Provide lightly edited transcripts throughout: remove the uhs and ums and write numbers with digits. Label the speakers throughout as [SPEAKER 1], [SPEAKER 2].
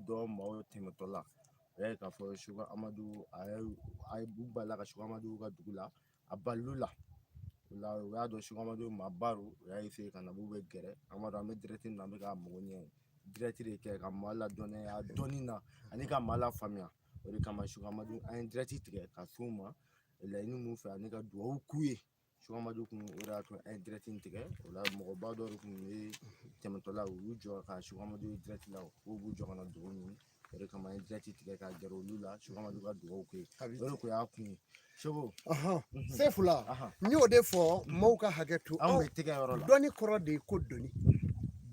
[SPEAKER 1] dɔ maaw tɛmɛtɔ la o y'a ye k'a fɔ Cheiko Amadou a ye balila ka Cheiko Amadou ka dugu la a balilu la o la o y'a dɔn Cheiko Amadou maa baro o y'a essayé ka na b'u bɛ gɛrɛ Amadou an bɛ direct na an bɛ ka mago ɲɛ direct de kɛ ka maa ladɔnniya a dɔnni na ani ka maa lafaamuya o de kama Cheiko Amadou an ye direct tigɛ ka s'u ma laɲini mun fɛ ani ka dugawu k'u ye Cheiko Amadou kun o de y'a to an ye direct tigɛ o la mɔgɔba dɔ de kun ye tɛmɛtɔla u y'u jɔ ka Cheiko Amadou ye direct la k'u b'u jɔ ka na dugawu ɲini o de kama an ye direct tigɛ ka gɛrɛ olu la Cheiko Amadou ka dugawu k'u ye o de kun y'a kun ye Cheiko
[SPEAKER 2] Sefula n y'o de fɔ maaw ka hakɛ to
[SPEAKER 1] an bɛ tigɛ yɔrɔ la
[SPEAKER 2] dɔnni kɔrɔ de ye ko dɔnni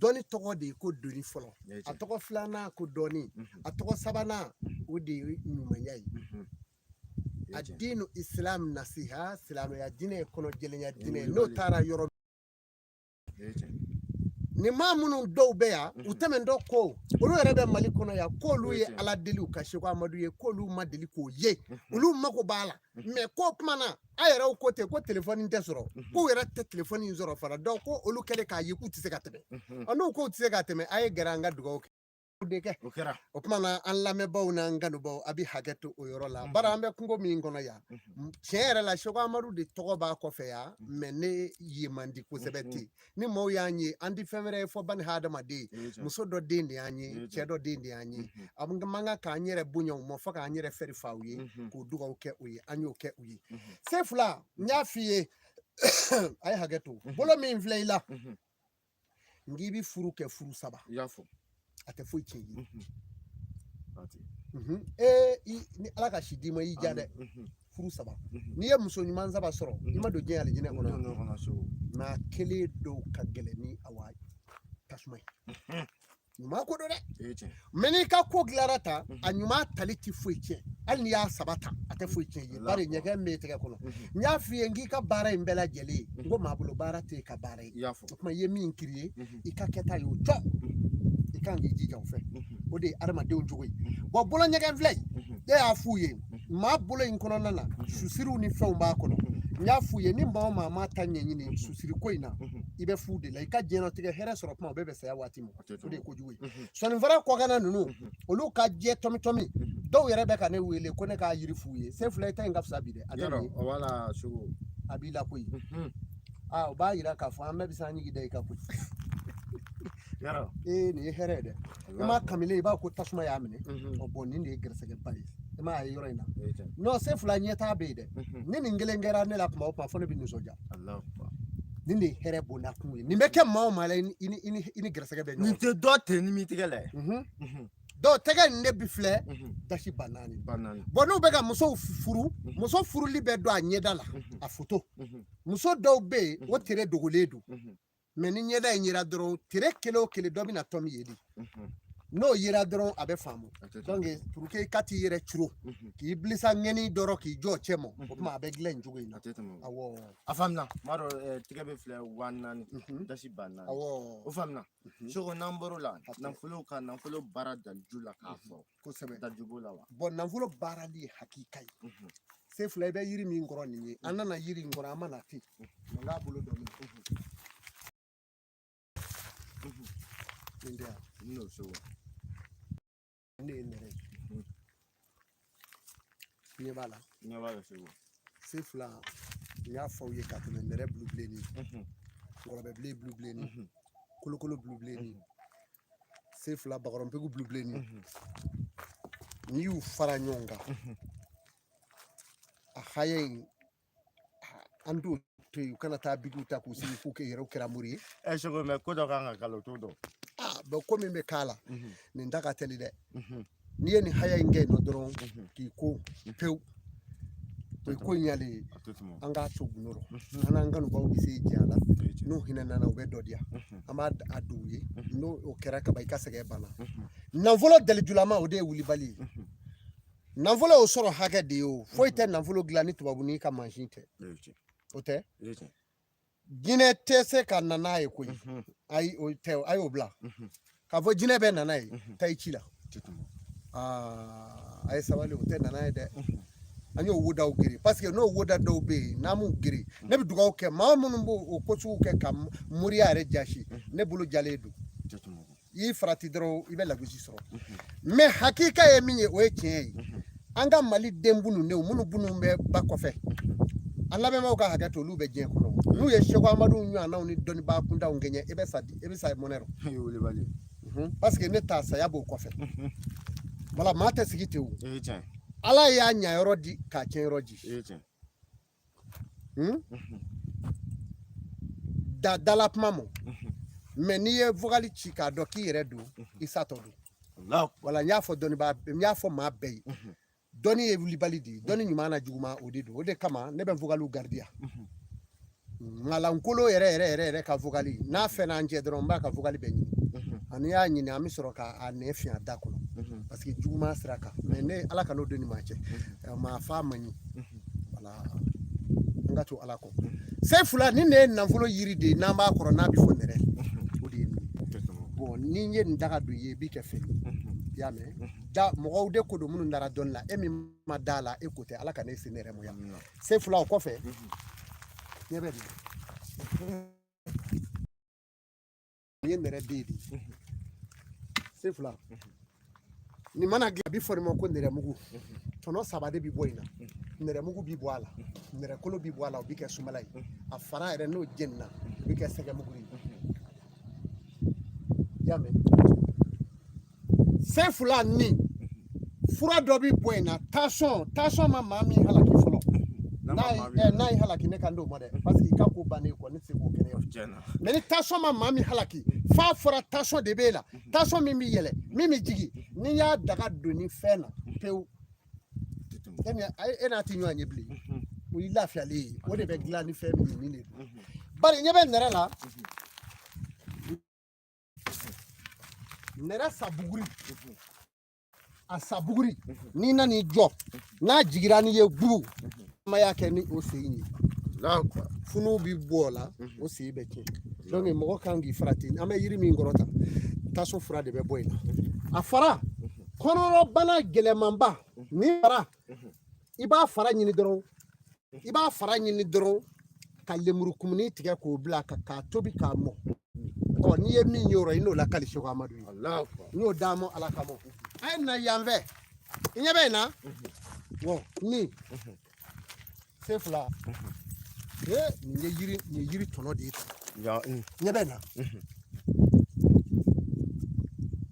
[SPEAKER 2] dɔnni tɔgɔ de ye ko dɔnni fɔlɔ a tɔgɔ filanan ko dɔnni a tɔgɔ sabanan o de ye ɲumanya ye addinu islam nasiha silamɛya diinɛ ye kɔnɔ jɛlenya diinɛ ye n'o taara yɔrɔ ni maa minnu dɔw bɛ yan u tɛmɛntɔ ko olu yɛrɛ bɛ Mali kɔnɔ yan k'olu ye Ala deli ka Cheiko Amadou ye k'olu ma deli k'o ye olu mago b'a la mais ko kuma na a yɛrɛw ko ten ko téléphone tɛ sɔrɔ k'u yɛrɛ tɛ téléphone in sɔrɔ fara donc ko olu kɛlen k'a ye k'u tɛ se ka tɛmɛ n'u ko u tɛ se ka tɛmɛ a ye gɛrɛ an ka dugawu kɛ o kuma na an lamɛnbaaw n'an kanubaw a bɛ hakɛ to o yɔrɔ la bari an bɛ kungo min kɔnɔ yan tiɲɛ yɛrɛ la Cheiko Amadou de tɔgɔ b'a kɔfɛ yan mais ne ye man di kosɛbɛ ten ni maaw y'an ye an ti fɛn wɛrɛ ye fɔ bani hadamaden muso dɔ den de y'an ye cɛ dɔ den de y'an ye a man kan k'an yɛrɛ bonya u ma fo k'an yɛrɛ fɛri fa u ye k'o dugawu kɛ u ye an y'o kɛ u ye se fila n y'a f'i ye a ye hakɛ to bolo min filɛ i la n k'i bi furu kɛ furu saba a tɛ foyi tiɲɛ ye ni Ala ka si d'i ma i ja dɛ furu saba n'i ye muso ɲuman saba sɔrɔ i ma don diɲɛ alijinɛ kɔnɔ nka kelen dɔw ka gɛlɛn ni a wa tasuma ye ɲuman ko don dɛ mɛ n'i ka ko dilara ta a ɲuman tali tɛ foyi tiɲɛ hali n'i y'a saba ta a tɛ foyi tiɲɛ ye bari ɲɛgɛn bɛ tigɛ kɔnɔ n y'a f'i ye n k'i ka baara in bɛɛ lajɛlen ye n ko maa bolo baara tɛ ka baara ye o tuma i ye min kiri ye i ka kɛta y'o jɔ i kan k'i jija o fɛ o de ye adamadenw cogo ye bɔn bolo ɲɛgɛn filɛ e y'a f'u ye maa bolo in kɔnɔna na susiriw ni fɛnw b'a kɔnɔ n y'a f'u ye ni maa o maa ma ta ɲɛɲini susiri ko in na i bɛ f'u de la i ka diɲɛlatigɛ hɛrɛ sɔrɔ tuma o bɛɛ bɛ saya waati ma o de ye kojugu ye sɔnifara kɔkanna ninnu olu ka jɛ tɔmi dɔw yɛrɛ bɛ ka ne wele ko ne k'a yiri f'u ye se fila i ta in ka fisa bi dɛ a a b'i la koyi o b'a yira k'a fɔ an bɛɛ bɛ se an ɲigi da i ka koyi nin ye hɛrɛ ye dɛ i m'a kamile i b'a ko tasuma y'a minɛ bɔn nin de ye gɛrɛsɛgɛba ye i m'a ye yɔrɔ in na non se fila ɲɛtaa bɛ yen dɛ ni nin kelen kɛra ne la kuma o kuma fɔ ne bɛ nisɔndiya nin de ye hɛrɛ bonda kun ye nin bɛ kɛ maa o maa la i ni gɛrɛsɛgɛ bɛ ɲɔgɔn
[SPEAKER 1] nin tɛ dɔ tɛ ni min tigɛ la
[SPEAKER 2] dɔw tɛgɛ nin de bi filɛ dasi ba naani bɔn n'u bɛ ka musow furu muso furuli bɛ don a ɲɛda la a foto muso dɔw bɛ yen o tere dogolen don mɛ ni ɲɛda in yera dɔrɔn tere kelen o kelen dɔ bɛna tɔmi ye de n'o yera dɔrɔn a bɛ faamu donc pour que i ka t'i yɛrɛ curo k'i bilisa ŋɛni dɔrɔn k'i jɔ cɛ ma o tuma a bɛ dilan nin cogo in na awɔ
[SPEAKER 1] a faamuna maa dɔ tigɛ bɛ filɛ 4,000 dasi ba 4 o faamuna Cheiko n'an bɔr'o la nafolo ka nafolo baara daliju la k'a fɔ kosɛbɛ daliju b'o la wa
[SPEAKER 2] bɔn nafolo baarali ye hakika ye se fila i bɛ yiri min kɔrɔ nin ye an nana yiri in kɔrɔ an ma na ten n k'a bolo dɔ minɛ nin tɛ yan ne ye nɛrɛ ye ɲɛ b'a la se fila n y'a fɔ aw ye ka tɛmɛ nɛrɛ bulu bilenni ngɔlɔbɛ bilen bulu bilenni kolokolo bulu bilenni se fila bakɔrɔnpegu bulu bilenni n'i y'u fara ɲɔgɔn kan a haya in an t'o to yen u kana taa bigiw ta k'u sigi k'u kɛ yɛrɛw kɛra mori ye
[SPEAKER 1] Cheiko mɛ ko dɔ kan ka kala o t'o dɔn
[SPEAKER 2] bɔn ko min bɛ k'a la nin da ka teli dɛ n'i ye nin haya in kɛ yen nɔ dɔrɔn k'i ko pewu o ye ko in ɲalen ye an k'a to gunɔrɔ an n'an kanubaw bɛ se jɛ a la n'u hinɛ nana u bɛ dɔ diya an b'a a don u ye n'o kɛra kaba i ka sɛgɛn banna nafolo dalijulama o de ye wulibali ye nafolo y'o sɔrɔ hakɛ de ye o foyi tɛ nafolo dilan ni tubabu n'i ka mansin tɛ o tɛ jinɛ tɛ se ka na n'a ye koyi ayi o tɛ a y'o bila k'a fɔ jinɛ bɛ nana ye ta i ci la a ye sabali o tɛ nana ye dɛ an y'o wodaw giri parce que n'o woda dɔw bɛ yen n'an m'u giri ne bɛ dugawu kɛ maa minnu b'o ko sugu kɛ ka moriya yɛrɛ jasi ne bolo jalen don i farati dɔrɔn i bɛ lagosi sɔrɔ me hakika ye min ye o ye tiɲɛ ye an ka Mali den bunu ne minnu bunu bɛ ba kɔfɛ an lamɛnbaaw ka hakɛ to olu bɛ diɲɛ kɔnɔ n'u ye Cheiko Amadou ɲɔgɔnnaw ni dɔnnibaa kundaw gɛɲɛ i bɛ sa mɔnɛ parce que ne ta saya b'o kɔfɛ wala maa tɛ sigi ten o Ala y'a ɲa yɔrɔ di k'a tiɲɛ yɔrɔ di dala kuma mɔ mais n'i ye vocal ci k'a dɔn k'i yɛrɛ don i satɔ don wala n y'a fɔ maa bɛɛ ye dɔnni ye wulibali de ye dɔnni ɲuman na juguman o de don o de kama ne bɛ vocaliw garder ŋalankolo yɛrɛ ka vocal n'a fɛnna an cɛ dɔrɔn n b'a ka vocal bɛɛ ɲini ani y'a ɲini an bɛ sɔrɔ k'a nɛ fiɲɛ a da kɔnɔ parce que juguman sira kan mais ne Ala ka n'o donni maa cɛ maa fa man ɲi wala n ka to Ala kɔ Sefula ni ne ye nafolo yiri de ye n'an b'a kɔrɔ n'a bɛ fɔ nɛrɛ o de ye nin ye bon ni n ye nin daga don i ye i b'i kɛ fɛn ye i y'a mɛn mɔgɔw de ko don minnu dara dɔnni la e min ma da la e ko tɛ Ala ka ne se ne yɛrɛ ma yan Sefula o kɔfɛ ɲɛ bɛ nin ye nɛrɛ den de ye Sefula nin mana dilan a bɛ fɔ nin ma ko nɛrɛmugu tɔnɔ 3 de bɛ bɔ in na nɛrɛmugu bɛ bɔ a la nɛrɛkolo bɛ bɔ a la o bɛ kɛ sumala ye a fara yɛrɛ n'o jenina o bɛ kɛ sɛgɛmugu ye i y'a mɛn Sefula ni fura dɔ bɛ bɔ in na tension ma maa min halaki fɔlɔ n'a ye halaki ne kan d'o ma dɛ parce que i ka ko bannen kɔ ne tɛ se k'o kɛnɛ mais ni tension ma maa min halaki f'a fɔra tension de b'e la tension min bɛ yɛlɛ min bɛ jigin n'i y'a daga don ni fɛn na pewu e n'a tɛ ɲɔgɔn ye bilen o y'i lafiyalen ye o de bɛ dilan ni fɛn min ye nin de don bari ɲɛ bɛ nɛrɛ la nɛrɛ sabuguri a sabuguri n'i nan'i jɔ n'a jigira n'i ye gbu ma y'a kɛ ni o sen ye funu bi bɔ o la o sen bɛ tiɲɛ donc mɔgɔ kan k'i farati an bɛ yiri min kɔrɔ ta taso fura de bɛ bɔ yen a fara kɔnɔbana gɛlɛmanba ni fara i b'a fara ɲini dɔrɔn ka lemuru kumuni tigɛ k'o bila k'a tobi k'a mɔ n'i ye min y'o rɔ i n'o lakali Cheiko Amadou ye n'o d'a ma Ala kama a ye na yan fɛ i ɲɛ bɛ yen na ni Sefula nin ye yiri tɔnɔ de ye ɲɛ bɛ na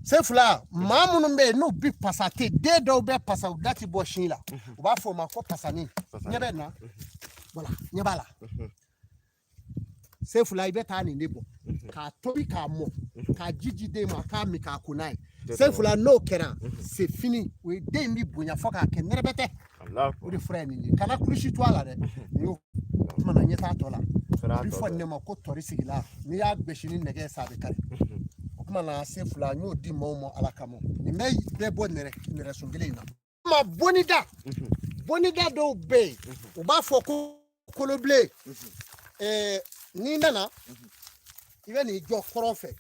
[SPEAKER 2] Sefula maa minnu bɛ yen n'u bi pasa ten den dɔw bɛ pasa u da tɛ bɔ sin la u b'a fɔ o ma ko pasani ɲɛ bɛ na wala ɲɛ b'a la Sefula i bɛ taa nin de bɔ k'a tobi k'a mɔ k'a ji den ma k'a min k'a ko n'a ye Sefula n'o kɛra c'est fini o ye den bɛ bonya fɔ k'a kɛ nɛrɛbɛtɛ o de fura ye nin ye kana kulusi to a la dɛ nin y'o kumana ɲɛ t'a tɔ la a bɛ fɔ ne ma ko tɔri sigila n'i y'a gosi ni nɛgɛ sa a bɛ kari o kumana Sefula n y'o di maaw ma Ala kama nin bɛɛ bɔ nɛrɛsun kelen in na ma bonida dɔw bɛ yen u b'a fɔ ko kolobilen n'i nana i bɛ n'i jɔ kɔrɔn fɛ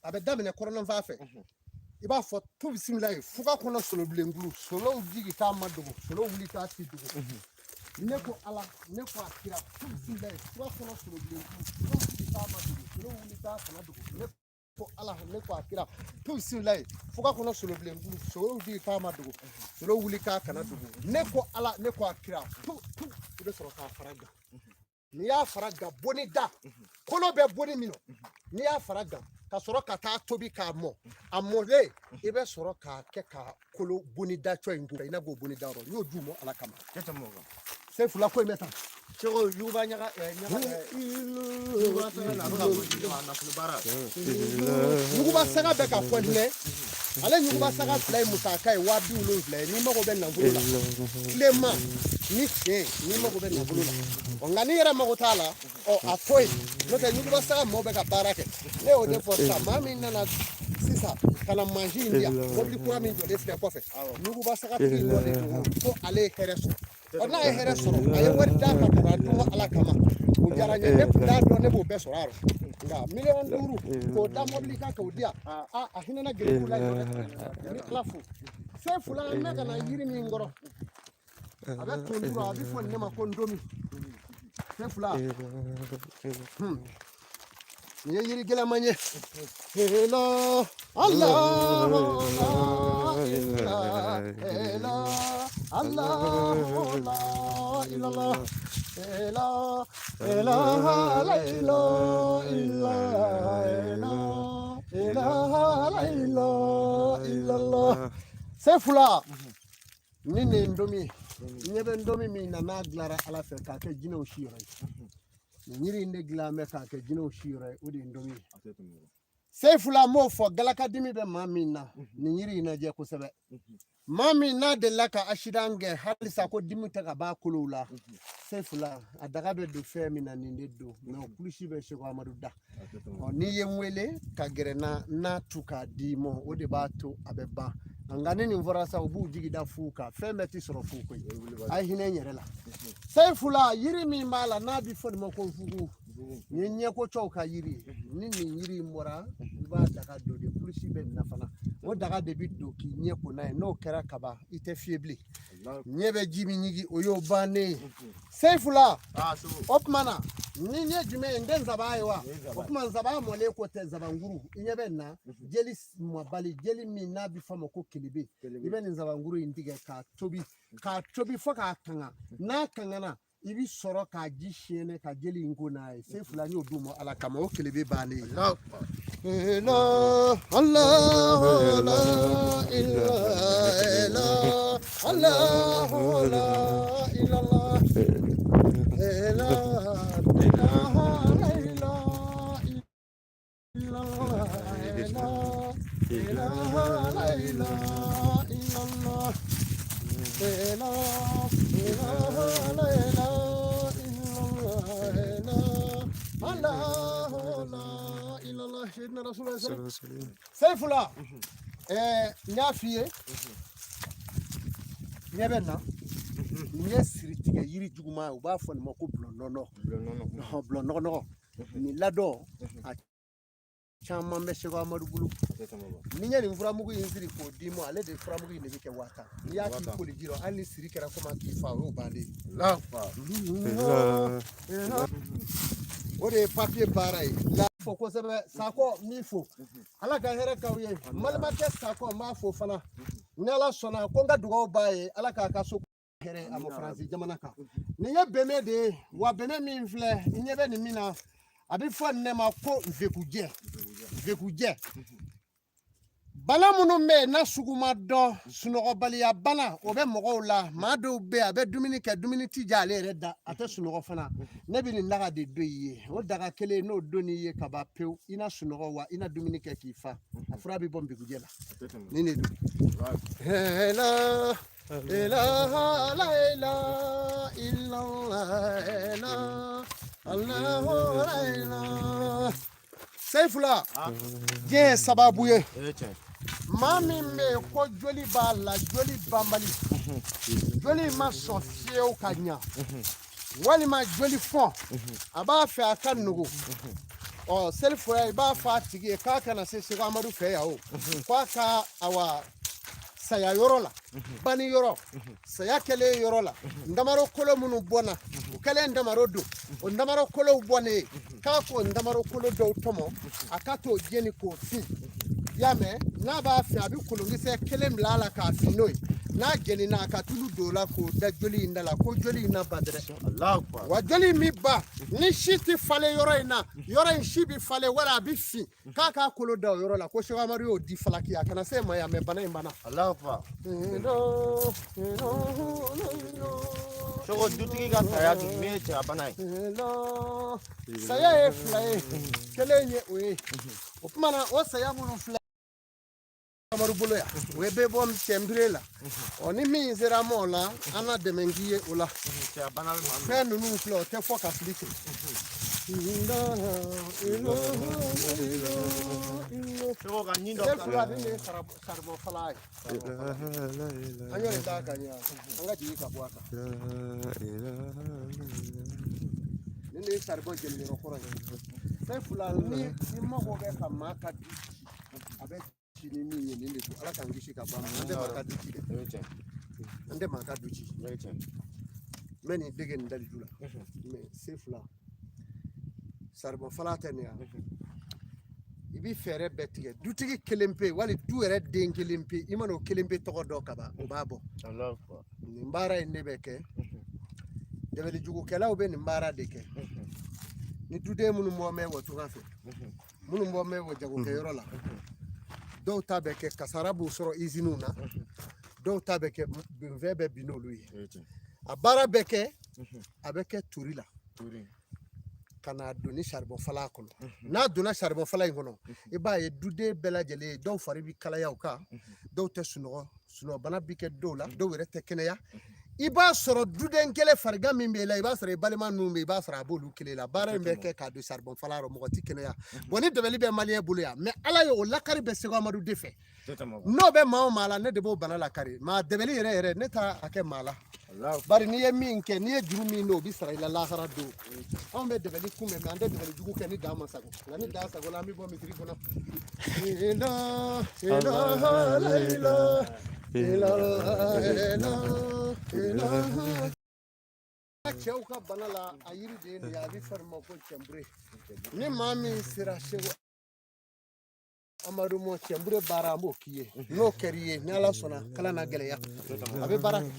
[SPEAKER 2] a bɛ daminɛ kɔrɔnɔnfan fɛ i b'a fɔ tu bisimila ye fuga kɔnɔ solobilenkulu solow jigi k'a ma dogo solo wuli k'a ti dogo ne ko Ala ne ko a kira tu bisimila ye fuga kɔnɔ solobilenkulu solow jigi k'a ma dogo solo wuli k'a kana dogo ne ko Ala ne ko a kira tu bisimila ye fuga kɔnɔ solobilenkulu solow jigi k'a ma dogo solo wuli k'a kana dogo ne ko Ala ne ko a kira tu i bɛ sɔrɔ k'a fara gan n'i y'a fara gan bonni da kolo bɛ bonni min n'i y'a fara gan ka sɔrɔ ka taa tobi k'a mɔ a mɔlen i bɛ sɔrɔ k'a kɛ ka kolo bonni da cɔ in kun i n'a fɔ bonni da yɔrɔ y'o d'u ma Ala kama Sefula ko in bɛ taa Cheiko yuguba ɲaga yuguba saga bɛ ka kɔntinɛ ale yuguba saga fila ye musaka ye 70,000 ye n'i mago bɛ nafolo la tilema ni tiɲɛ n'i mago bɛ nafolo la nka n'i yɛrɛ mago t'a la a to yen n'o tɛ yuguba saga mɔgɔw bɛ ka baara kɛ ne y'o de fɔ sisan maa min nana sisan ka na mansin in di yan mobili kura min jɔlen filɛ kɔfɛ yuguba saga tigi nɔ de don ko ale ye hɛrɛ sɔrɔ n'a ye hɛrɛ sɔrɔ a ye wari d'a ma ka na dun Ala kama o diyara n ye ne tun t'a dɔn ne b'o bɛɛ sɔrɔ a rɔ nka 500,000 k'o da mobili kan k'o di yan a hinɛna gɛlɛnw la yɛrɛ ni Ala fo Sefula an bɛ ka na yiri min kɔrɔ a bɛ tondura a bɛ fɔ ne ma ko ndomi Sefula ni yiri gela manye ela Allah la ilaha Allah la ilaha ela ilaha la ilaha la ilaha illallah sefula nini ndomi nyebe ndomi mi na glara ala fe ka ke jino shira nyiri inde glame ka ke jino shira udi ndomi sefula mo fo galaka dimi be mamina ni nyiri na je ko sebe mami na de laka ashidange halisa ko dimi ta ka ba kulula sefula adaga be do fe mi na ninde do no kulushi be shego Amadou da ni yemwele ka gerena na tuka dimo odi bato abeba ngani ni mvora sa ubu jigi da fuka femeti soro fuko ai hine nyere la sefula yiri mi mala na bi fo mo ko fuku nyenye ko choka yiri nini yiri mora ba daga do de kulushi be nafana o daga de biddo ki nye ko na no kera kaba ite fiebli nyebe jimi nyigi oyo bane sefula opmana ni nye jume nden zabaye wa opman zabaya mole ko te zabanguru nyebe na jeli mwabali jeli mi na bi famo ko kilibe ibe ni zabanguru indige ka tobi fo ka kanga na kanga na ibi soro ka jishene ka jeli ngona e sefula ni odumo ala kama o kilibe bane Allah Allah la ilaha Allah la ilaha Sefula nyafiye nyebena nye siritige yiri juguma u ba fo ni mako blonono ni lado a chama meshe ko Amadou bulu ni nyani mfura mugu yinziri ko dimo ale de fura mugu yinebe ke wata ni ya ki ko jiro ani sirikera ko ma ki fa o bande la fa ode papier pareil la fo ko sebe sako mi fo ala ka here ka wiye malma ke sako ma fo fana ni ala sona ko nga dugo baye ala ka so here amo France jamana ka ni ye beme de wa beme mi mfle ni be ni mina abi fo ne ma ko vekuje bala munu me na suguma do sunogo baliya bana obe mogo la ma do be abe dumini ke dumini ti jale reda ate sunogo fana ne bi ni naga de doye o daga kele no doni ye kaba pew ina sunogo wa ina dumini ke kifa afra bi bombi kujela nini do la ilaha la ilaha illallah Allah la ilaha sefula je sababu ye mami me ko joli ba la joli bambali joli ma sofie o kanya wali ma joli fon aba fe akanugo o sefula ba fa tigi ka kana se se Amadou fe ya o kwa ka awa saya yorola bani yoro saya kele yorola ndamaro kolo munu bona kele ndamaro do o ndamaro kolo bone ka ko ndamaro kolo do tomo akato jeni ko fi yame na ba fi abi kulungi se kele mlala ka fi noy na jeni na ka tulu do la ko da joli ndala ko joli na badre Allah akbar wa joli mi ba ni shiti fale yoro ina yoro shibi fale wala bi fi ka kolo do yoro la ko Cheiko Amadou di falaki akana se ma ya me bana imbana Allah akbar Cheiko dutigi ka saya di meche abana saya e fly kele nye we opmana o saya munu fly Amadou bolo ya we be bom tembrela oni mi zera mola ana demengiye ola fe nunu flo te foka flike Cheiko ga nyindo ka ni sarbo falai anyo nda ka nya anga ji ka bwaka ni sarbo jeli ro kora fe fulani ni mo be ka maka abe ni ni to ala kan gishi ka ba ande maka duci meni degen dal jula me sefla sarbo falata ne i bi fɛɛrɛ bɛɛ tigɛ dutigi kelen pe wali du yɛrɛ den kelen pe i mana o kelen pe tɔgɔ dɔn ka ban o b'a bɔ nin baara in ne bɛ kɛ dɛbɛlijugukɛlaw bɛ nin baara de kɛ ni duden minnu bɔ mɛn wɔ tunga fɛ minnu bɔ mɛn wɔ jagokɛyɔrɔ la dɔw ta bɛ kɛ kasara b'u sɔrɔ iziniw na dɔw ta bɛ kɛ binfɛn bɛ bin n'olu ye a baara bɛ kɛ a bɛ kɛ turi la ka na don ni saribɔn fala kɔnɔ n'a donna saribɔn fala in kɔnɔ i b'a ye duden bɛɛ lajɛlen dɔw fari bɛ kalaya u kan dɔw tɛ sunɔgɔbana bi kɛ dɔw la dɔw yɛrɛ tɛ kɛnɛya i b'a sɔrɔ duden kelen farigan min b'i la i b'a sɔrɔ i balima ninnu bɛ i b'a sɔrɔ a b'olu kelen la baara in bɛ kɛ k'a don saribɔn fala yɔrɔ mɔgɔ tɛ kɛnɛya ni dɛbɛli bɛ maliyɛn bolo yan mais ala ye o lakari bɛ Seko Amadu de fɛ n'o bɛ maa o maa la ne de b'o bana lakari maa dɛbɛli yɛrɛ ne t'a kɛ maa la bari n'i ye min kɛ n'i ye juru min don o bɛ sara i la lahara don anw bɛ dɛbɛli kunbɛn mais an tɛ dɛbɛli jugu kɛ ni da ma sago nka ni da sago la an bɛ bɔ misiri kɔnɔ cɛw ka bana la a yiri de ye nin ye a bɛ fɔ nin ma ko cɛnbure ni maa min sera Seko Amadu mɔ cɛnbure baara an b'o k'i ye n'o kɛr'i ye ni ala sɔnna kala na gɛlɛya a bɛ baara kɛ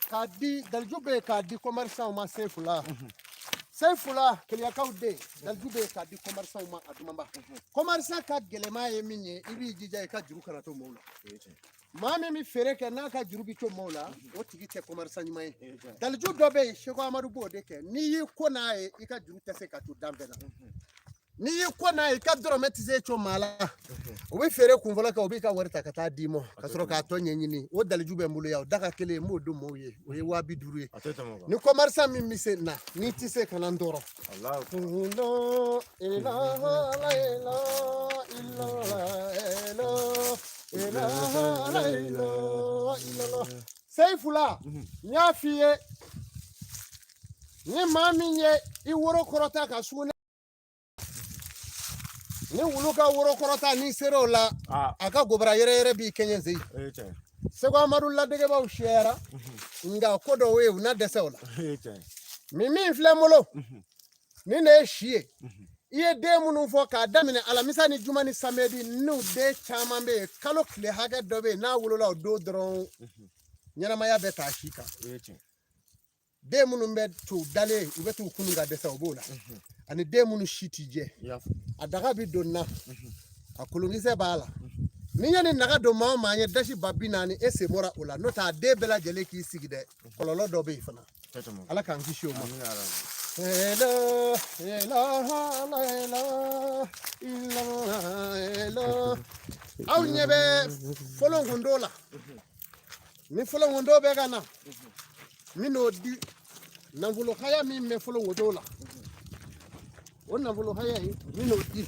[SPEAKER 2] k'a di daliju bɛ yen k'a di commerçant ma Seyfula Keleyakaw den daliju bɛ yen k'a di commerçant ma a dumanba commerçant ka gɛlɛman ye min ye i b'i jija i ka juru kana to maaw la maa min bɛ feere kɛ n'a ka juru bɛ to maaw la o tigi tɛ commerçant ɲuman ye daliju dɔ bɛ yen Seko Amadu b'o de kɛ n'i y'i ko n'a ye i ka juru tɛ se ka to dan bɛɛ la n'i y'i ko n'a ye i ka dɔrɔmɛ tɛ se to maa la o bɛ feere kunfɔlɔ kɛ o b'i ka wari ta ka taa d'i ma ka sɔrɔ k'a tɔ ɲɛɲini o daliju bɛ n bolo yan o daga kelen n b'o don maaw ye o ye 5000 ye ni commerçant min bɛ se na n'i tɛ se ka na n tɔɔrɔ Seyfula n y'a f'i ye ni maa min ye i woro kɔrɔta ka sugunɛ ni wulu ka woro kɔrɔta ni sera o la a ka gobara yɛrɛ b'i kɛɲɛ ze Seko Amadu ladɛgɛbaw siyara nka ko dɔw ye u na dɛsɛ o la min filɛ n bolo ni ne ye si ye i ye den minnu fɔ k'a daminɛ alamisa ni juma ni samedi n'u den caman bɛ yen kalo tile hakɛ dɔ bɛ yen n'a wolola o don dɔrɔn ɲɛnamaya bɛ taa si kan den minnu bɛ to dalen u bɛ t'u kunu ka dɛsɛ o b'o la ani den minnu si t'i jɛ a daga bɛ don na a kolonkisɛ b'a la ni ye nin naga don maa o maa ye dasi ba 40 e sen bɔra o la n'o tɛ a den bɛɛ lajɛlen k'i sigi dɛ kɔlɔlɔ dɔ bɛ yen fana ala k'an kisi o ma aw ɲɛ bɛ fɔlɔngundo la ni fɔlɔngundo bɛ ka na min n'o di nafolo haya min bɛ fɔlɔngundo la o nafolo haya in min n'o di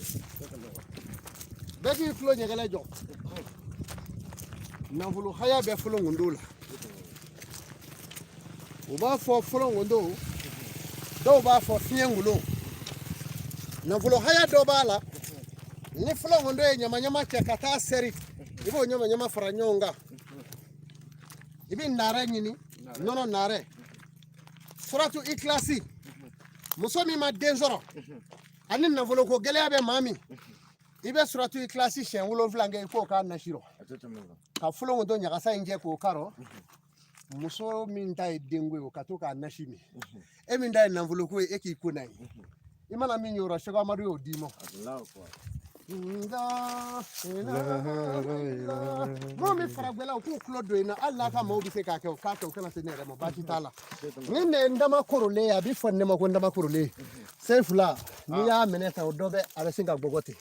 [SPEAKER 2] bɛɛ k'i tulo ɲɛgɛlɛ jɔ nafolo haya bɛ fɔlɔngundo la u b'a fɔ fɔlɔngundo dɔw b'a fɔ fiɲɛ ngolo nafolo haya dɔ b'a la ni fɔlɔngundo ye ɲama cɛ ka taa sɛri i b'o ɲama fara ɲɔgɔn kan i bɛ naare ɲini nɔnɔ naare suratu ikilasi muso min ma den sɔrɔ ani nafolo ko gɛlɛya bɛ maa min i bɛ suratu ikilasi siɲɛ 7 kɛ i k'o k'a nasi rɔ ka fɔlɔngundo ɲagasa in jɛ k'o karɔ muso min ta ye denko ye o ka to k'a nasi min e min ta ye nafolo ko ye e k'i ko n'a ye i mana min y'o rɔ Seko Amadu y'o d'i ma minnu bɛ fara gwɛlɛw k'u tulo don in na hali n'a ka maaw bɛ se k'a kɛ o k'a kɛ o kana se ne yɛrɛ ma baasi t'a la ni ne ye ndama korolen ye a bɛ fɔ ne ma ko ndama korolen Seyfula n'i y'a minɛ tan o dɔ bɛ a bɛ sin ka gbɔgɔ ten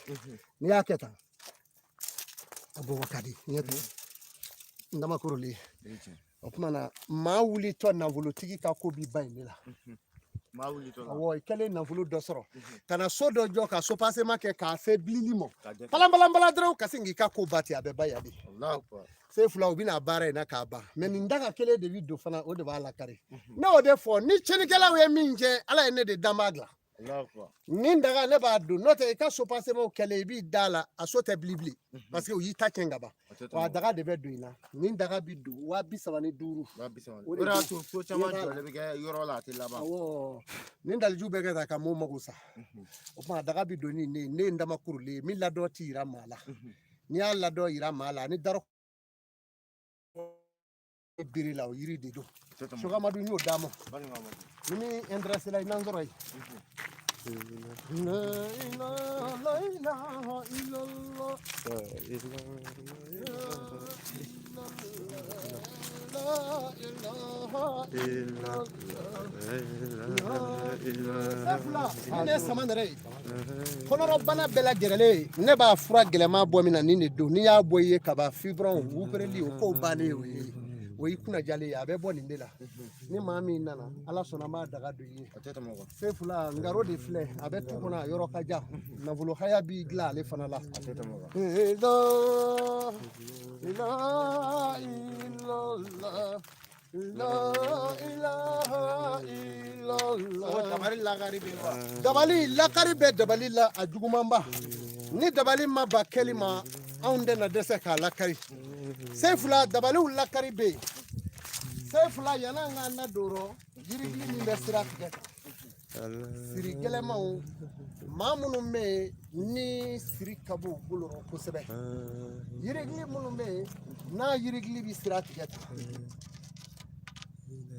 [SPEAKER 2] n'i y'a kɛ tan a gbɔgɔ ka di ndama korolen o tuma na maa wulitɔ nafolotigi ka ko b'i ba in de la awɔ i kɛlen nafolo dɔ sɔrɔ ka na so dɔ jɔ ka so pasema kɛ k'a fɛ bilili mɔ balanbalanbala dɔrɔn ka sin k'i ka ko ba ten a bɛ ba yan de Seyfula u bɛna baara in na k'a ban mɛ nin daga kelen de bɛ don fana o de b'a lakari ne y'o de fɔ ni tiɲɛnikɛlaw ye min kɛ ala ye ne de dan b'a dilan nin daga ne b'a dun n'o tɛ i ka so passemenw kɛlɛ i b'i da la a so tɛ bilibili parce que u y'i ta cɛn ka ban wa a daga de bɛ don i la nin daga bi don 35,000
[SPEAKER 1] o de y'a to so caman jɔlen bɛ kɛ yɔrɔ la a tɛ laban
[SPEAKER 2] awɔ nin daliju bɛ kɛ ka mɔɔw mago sa o tuma daga bi don ni ne ye n dama kurulen ye min ladɔn ti yira maa la n'i y'a ladɔn yira maa la ni daro biri la o yiri de don Cheiko Amadou n y'o d'a ma ni min intéressé la i n'an sɔrɔ yen ne sama nɛrɛ ye kɔnɔrɔbana bɛɛ lajɛlen ne b'a fura gɛlɛman bɔ min na nin de don n'i y'a bɔ i ye kaba fibron wupereli o kow bannen o ye o y'i kunna jalen ye a bɛ bɔ nin de la ni maa min nana ala sɔnna an b'a daga don i ye sefula ngaro de filɛ a bɛ tu kɔnɔ a yɔrɔ ka jan nafolo haya b'i dilan ale fana la dabali lakari bɛ dabali la a jugumanba ni dabali ma ba kɛli ma anw de na dɛsɛ k'a lakari sefula dabaliw lakari bɛ yen sefula yana an k'an nadon yirigili min bɛ sira tigɛ kan siri gɛlɛmanw maa minnu bɛ yen ni siri ka b'u bolo kosɛbɛ yirigili minnu bɛ yen n'a yirigili bɛ sira tigɛ kan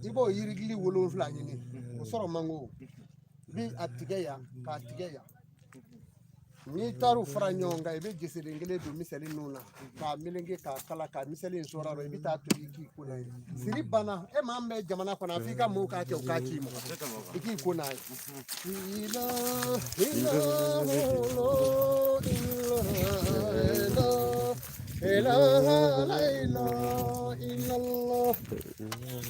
[SPEAKER 2] i b'o yirigili 7 ɲini o sɔrɔ man go i bi a tigɛ yan k'a tigɛ yan n'i taar'u fara ɲɔgɔn kan i bɛ geseden kelen don misɛli ninnu na k'a meleke k'a kala ka misɛli in sɔrɔ i bɛ taa tobi k'i ko n'a ye siri banna e maa min bɛ jamana kɔnɔ a f'i ka mɔɔw k'a kɛ u k'a k'i ma i k'i ko n'a ye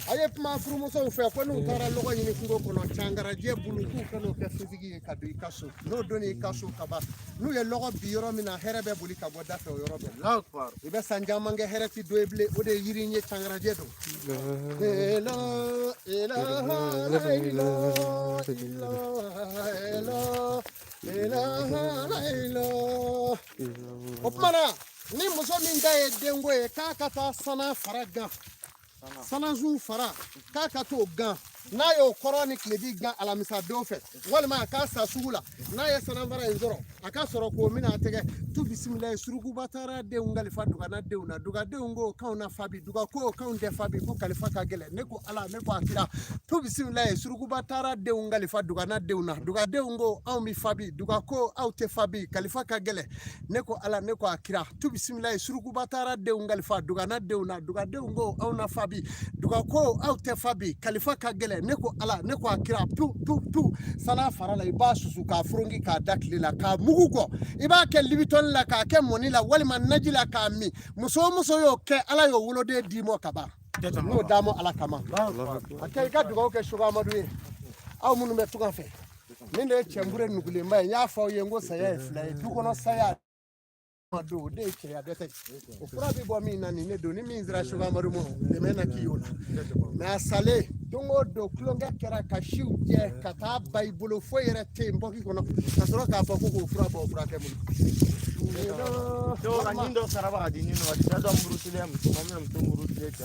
[SPEAKER 2] a ye kuma furumusow fɛ ko n'u taara lɔgɔ ɲini kungo kɔnɔ cangarajɛ bulu k'u ka n'o kɛ fitigi ye ka don i ka so n'o donni i ka so ka ban n'u ye lɔgɔ bi yɔrɔ min na hɛrɛ bɛ boli ka bɔ da fɛ o yɔrɔ bɛɛ i bɛ san caman kɛ hɛrɛ ti don ye bilen o de ye yiri in ye cangarajɛ don o kumana ni muso min ta ye denko ye k'a ka taa sana fara gan sanazu fara k'a ka t'o gan n'a y'o kɔrɔ ni tilebi gan alamisa don fɛ walima a k'a sa sugu la n'a ye sanafara in sɔrɔ a ka sɔrɔ k'o mina a tɛgɛ tu bisimilayi surukuba taara denw kalifa dugana denw na dugadenw ko k'anw na fabi duga ko k'anw tɛ fabi ko kalifa ka gɛlɛn ne ko ala ne ko a kira tu bisimilayi surukuba taara denw kalifa dugana denw na dugadenw ko anw bi fabi duga ko aw tɛ fabi kalifa ka gɛlɛn ne ko ala ne ko a kira tu bisimilayi surukuba taara denw kalifa dugana denw na dugadenw ko anw na fabi duga ko aw tɛ fabi kalifa ka gɛlɛn ne ko ala ne ko a kira tu sana fara la i b'a susu k'a furongi k'a da tile la k'a mugu kɔ i b'a kɛ libitɔni la k'a kɛ mɔni la walima naji la k'a min muso o muso y'o kɛ ala y'o woloden d'i ma ka ban n'o d'a ma ala kama a kɛ i ka dugawu kɛ Cheiko Amadou ye aw minnu bɛ tunga fɛ nin de ye cɛnbure nugulenba ye n y'a fɔ aw ye n ko saya ye 2 ye du kɔnɔ saya do de cɛya dɛsɛ o fura bɛ bɔ min na nin ne don ni min sera Cheiko Amadou ma dɛmɛ na k'i y'o la mais a salen don o don tulonkɛ kɛra ka siw jɛ ka taa ba i bolo foyi yɛrɛ tɛ yen bɔki kɔnɔ ka sɔrɔ k'a fɔ ko k'o fura bɔ o furakɛ bolo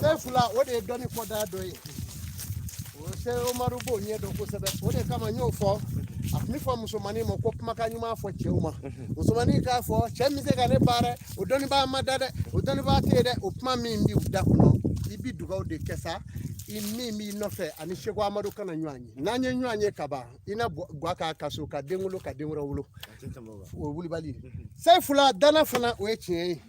[SPEAKER 2] sefula o de ye dɔnni kɔda dɔ ye o se Umaru b'o ɲɛ dɔn kosɛbɛ o de kama n y'o fɔ a tun bɛ fɔ musomanin ma ko kumakan ɲuman fɔ cɛw ma musomanin k'a fɔ cɛ min se ka ne baara o dɔnnibaa ma da dɛ o dɔnnibaa tɛ yen dɛ o kuma min b'i da kɔnɔ i bi dugawu de kɛ sa i min b'i nɔfɛ ani Cheiko Amadou kana ɲɔgɔn ye n'an ye ɲɔgɔn ye ka ban i na gwa k'a kaso ka den wolo ka den wɛrɛ wolo o ye wulibali ye sefula dana fana o ye tiɲɛ ye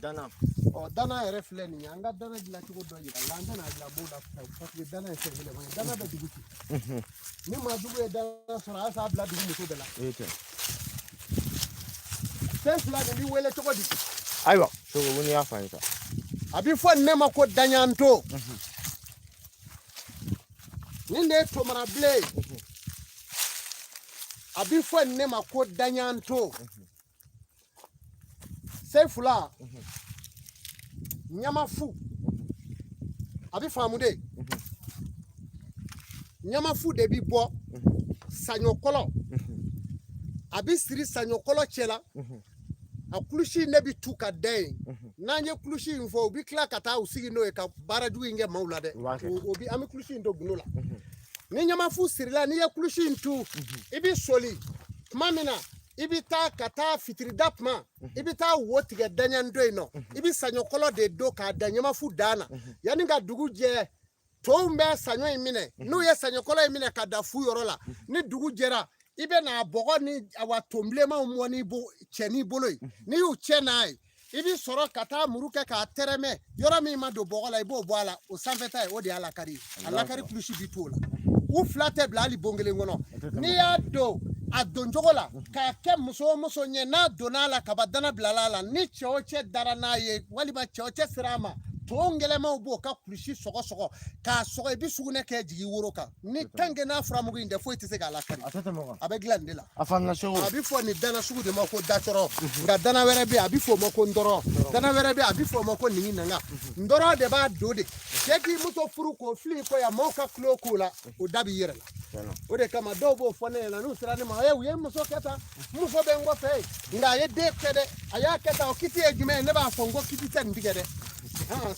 [SPEAKER 2] ɔ dana yɛrɛ filɛ nin ye an ka dana dilancogo dɔ yira la an tɛna a bila b'o la parce que dana ye fɛn yɛlɛma ye dana bɛ dugu ci ni maa jugu ye dana sɔrɔ a y'a bila dugu muso bɛɛ la sefula nin b'i wele cogo di
[SPEAKER 1] ayiwa Cheiko ko n'i y'a faamu sa
[SPEAKER 2] a bɛ fɔ ne ma ko daɲanto nin de ye tomarabilen a bɛ fɔ ne ma ko daɲanto sefula ɲamafu a bɛ faamu de ɲamafu de bɛ bɔ saɲɔkɔlɔ abi siri sanyo kolo chela a kulushi ne bi tu ka den nanye kulushi info bi kla kata usigi no e ka baraju inge maula de obi ami kulushi ndo gunola ni nyama fu sirila ni ya kulushi intu ibi soli mamina ibi ta kata fitiri dapma ibi ta wotige danyan doino ibi sanyo kolo de do ka danyama fu dana yani ga dugu je to mbe sanyo imine no ye sanyo kolo imine ka da fu yorola ni dugu jera ibe na bogo ni awa tomblema umwani bo cheni boloi ni yu chenai ibi soro kata muruke ka tereme yora mi ma do bogo la ibo boala o sanfeta e odi alakari kulushi bitola u flate blali bongele ngono ni ya do adonjogola ka ke muso nye na donala kabadana blalala ni choche darana ye waliba choche sirama tongele ma ubo ka kulushi sogo ka sogo ibi sugune ke jigi woroka ni tange na framugo inde fo itise ga lakari abe glandela
[SPEAKER 1] afana show
[SPEAKER 2] abi fo ni dana sugu de mako dachoro nga dana were be abi fo mako ndoro dana were be abi fo mako ningi nanga ndoro de ba dode keki muto furu ko fli ko ya moka klokula o dabi yere o de kama dobo fo ne na nu sirani ma ye muso keta muso be ngo fe nga ye de kede aya keta o kiti e jume ne ba fo ngo kiti ten digede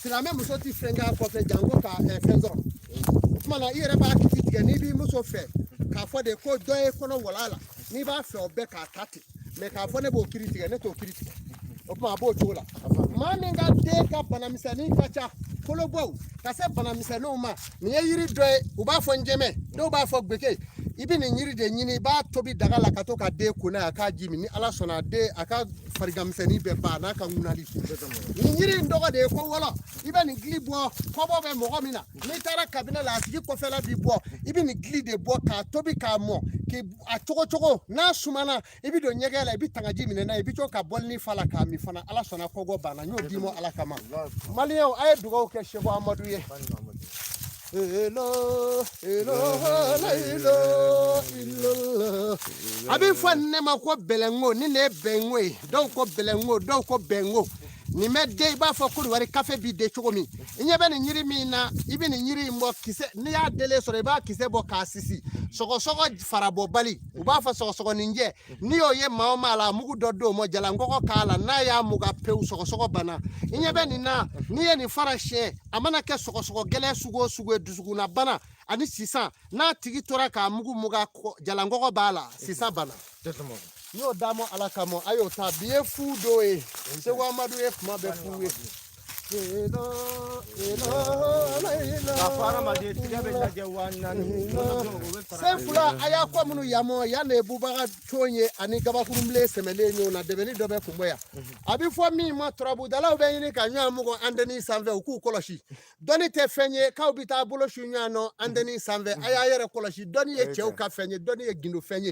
[SPEAKER 2] sila muso ti fenga ko fe jango ka fenzoro mana ire ba kiti tige ni bi muso fe ka fo de ko doye kono walala ni ba fe obe ka tati me ka fo ne bo kritika ne to kritika o ma bo chola ma me nga de ka bana misani kacha kolo bo ka se bana misani o ma ni yiri doye u ba fo njeme do ba fo gbeke ibi ni yiri de nyini ba tobi daga la ka to ka de kuna aka jimi ni ala sona de aka fariga misani be ba na ka ngunali ni yiri ndogo de ko wala ibe ni gli bo ko bo be mo mina ni tara kabina la sigi ko fela bi bo ibi ni gli de bo ka tobi ka mo ke a chogo na sumana ibi do nyegela ibi tangaji mine na ibi to ka bolni fala ka mi fana ala sona ko go bana nyo dimo ala kama malio ay dugo ke Cheiko Amadou ye hello abi fanne ma ko belengo ni ne bengo do ko belengo do ko bengo ni medde ba fo ko wari café bi de chogomi nyebe ni nyiri mi na ibi ni nyiri mo kise ni ya dele so ba kise bo ka sisi sogo farabo bali u ba fa sogo ninje ni yo ye ma la mugu doddo mo jala ngoko kala na ya muga peu sogo bana nyebe ni na ni ye ni farashe amana ke sogo gele sugo dusugu na bana ani sisa na tigi tora ka muga jala ngoko bala sisa bana yo damo alakamo ayo ta bien fu doe Cheiko Amadou e kuma be fu Sefula aya ko munu yamo ya ne bubaga tonye ani gaba kurumle semele nyo na debeni dobe kumboya abi fo mi ma trabu dala be ni ka nyu amugo andeni sanve ku koloshi doni te fenye ka obita bolo shunya no andeni sanve aya yere koloshi doni ye cheu ka fenye doni ye gindo fenye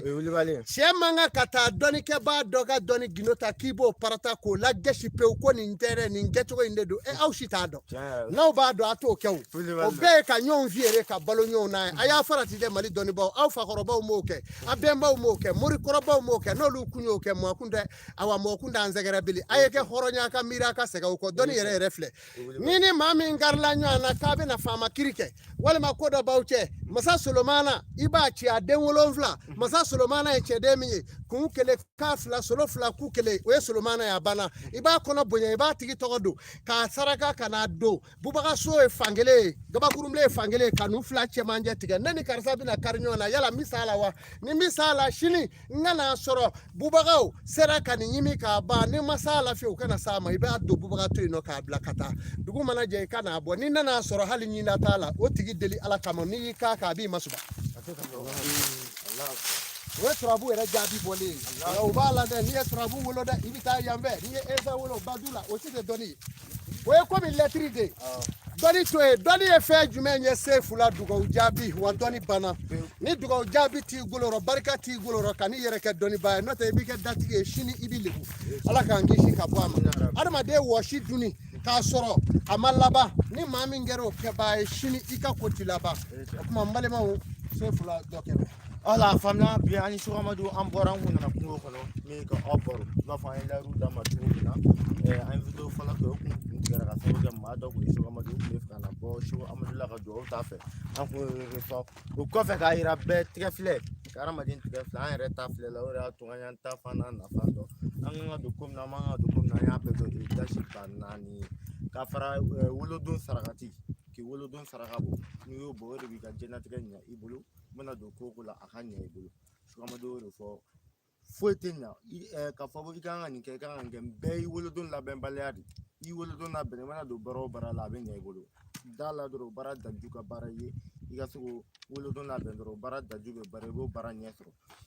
[SPEAKER 2] chemanga kata doni ke ba doga doni ginota kibo parata ko la geshi pe ko ni ntere ni ngeto indedo au shitado no ba do ato kew obe ka nyon viere ka balo nyon na aya farati de mali doni ba au fa koroba mo ke abemba mo ke mori koroba mo ke no lu kunyo ke mo kunde awa mo kunda nzegere bili ayeke horonya ka mira ka sega ko doni yere refle nini mami ngarla nyo na kabe na fama kirike wala makodo bauche masa solomana iba chi adenwolonfla masa solomana e chedemi kun kele kafla solofla ku kele we solomana ya bana iba kono bonya iba tigi togodo ka saraka kana do bubaga so e fangele gaba kurumle fangele kanu fla chemanje tiga nani karsa bina karnyo na yala misala wa ni misala shini ngana soro bubaga seraka ni nyimi ka ba ni masala fi ukana sama iba do bubaga to ino ka blakata dugu mana je kana abo ni nana soro hali nyina tala o tigi deli ala kamo ni ka bi masuba we trabu era jabi bole ya ubala de ni trabu wolo da ibita yambe ni eza wolo badula o ti de doni we ko mi letri de doni to e doni e fe jumenye sefula dugo ujabi wa doni bana ni dugo ujabi ti goloro barka ti goloro kan yere ke doni ba no te bi ke datige shini ibilibu ala kan gishi ka bwama adama de wo shi duni ka soro amalaba ni mami ngero ke ba shini ika kotilaba kuma mbale ma sefula dokebe
[SPEAKER 1] ala famna bi ani su Amadou am boran mun na kungo kono mi ka oporo ba fa ila ru da ma tuna an video fala ko kun gara ka so ga ma do ko su Amadou mi fa na bo su Amadou la ka do ta fe an ko refo ko fe ka ira be trefle karama din trefle an re ta fle la ora to an ta fa na fa do an ga do kum na ma do kum na ya be do da shi banani ka fara wolodun sarakati ki wolodun sarakabo ni yo bo re bi ka jenatigɛ nya ibulu mana do ko la aka nya ibulu su Amadou refo foetenya ka fabo ikanga ni ke kanga ngem be wolodun la ben baleadi I wolodun na ben mana do baro bara la ben nya ibulu dala do bara da juga bara ye iga so wolodun la ben do bara da juga bara bo bara nya so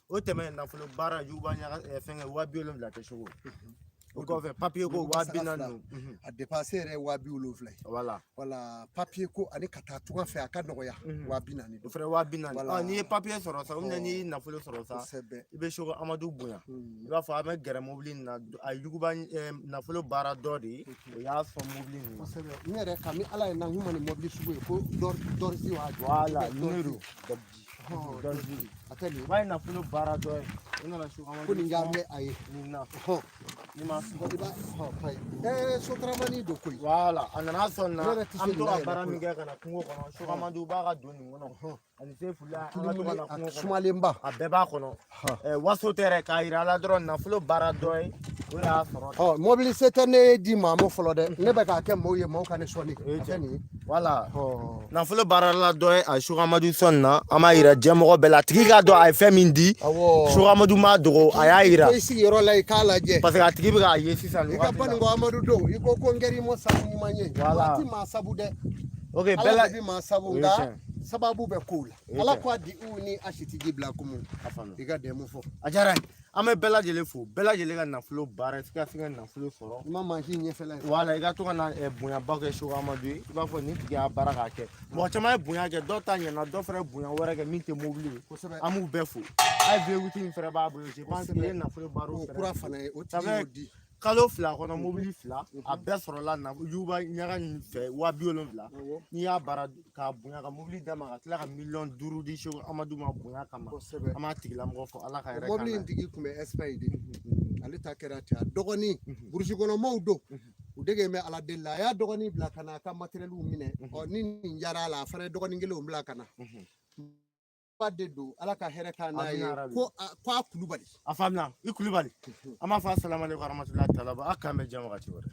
[SPEAKER 1] o teme na fulo bara juba nya fenge wa biolum la te shogo o ko fe papier ko wa binanu
[SPEAKER 2] a dépasser re wa bi wolofla voilà papier ko ani kata tuga fe aka nogoya wa binani
[SPEAKER 1] do frère wa binani ni papier soro sa ni na fulo soro sa ibe shogo Amadou bunya iba fa me gere mobile na ayuguba na fulo bara dodi o ya so mobile ni
[SPEAKER 2] mere kami ala na humani mobile sugo ko dor si wa
[SPEAKER 1] voilà numéro dorzi ateli why na fulo bara dodi ina na shogo Amadou
[SPEAKER 2] ko ni ngame aye
[SPEAKER 1] ni na ni ma
[SPEAKER 2] so tramani do koy
[SPEAKER 1] voilà anana sonna am to bara mi ga kana kungo kono shogo Amadou ba ga doni ngono ani se fula ala to kana kungo
[SPEAKER 2] sumalemba
[SPEAKER 1] abeba kono waso tere kaira la dron na fulo bara doy ora soro
[SPEAKER 2] mobilisate ne di mamo folo de ne be ka ke mo ye mo kan soni atani
[SPEAKER 1] voilà na fulo bara la doy a shogo Amadou sonna ama ira jemo bela tiga do ay femindi shogo Amadou ma do aya ira
[SPEAKER 2] isi yoro lay kala je
[SPEAKER 1] parce que tiga ga yesi san
[SPEAKER 2] ka ban ngo Amadou do iko ko ngeri mo sabu manye wati ma sabu de
[SPEAKER 1] okay bela
[SPEAKER 2] bi ma sabu nga sababu be cool ala kwa di uni ashiti gibla kumu iga demo fo
[SPEAKER 1] ajara ame bela jele fo bela jele ga na flow bara ska singa na flow soro
[SPEAKER 2] mama hinye fela
[SPEAKER 1] wala iga to na bunya ba ke shogo Amadou iba fo ni tiga bara ga ke mo chama bunya ke do tanya na do frère bunya wora ke minte mobile amu be fo ai be wuti frère ba bro je pense que na flow baro
[SPEAKER 2] kura fana o ti
[SPEAKER 1] kalo fila kono mobile fila a bɛɛ sɔrɔla na yuba ɲaga nin fɛ 70,000 n'i y'a bara ka bonya ka mobile d'a ma ka tila ka $5 di shogo Amadou ma bonya kama an m'a tigilamɔgɔ fɔ ala ka yɛrɛ
[SPEAKER 2] mobile in tigi kun bɛ espace de ale ta kɛra ten a dɔgɔnin burusi kɔnɔ maaw don u dege mɛ ala deli la a y'a dɔgɔnin bila ka na a ka matériel minɛ ni nin jara la a fana ye dɔgɔnin kelenw bila ka na ba de do ala ka hɛrɛ k'a n'a ye ko a kulubali
[SPEAKER 1] a faamuna i kulubali an b'a fɔ assalamu alaikum warahmatullahi taala a kan bɛ jɛn wagati wɛrɛ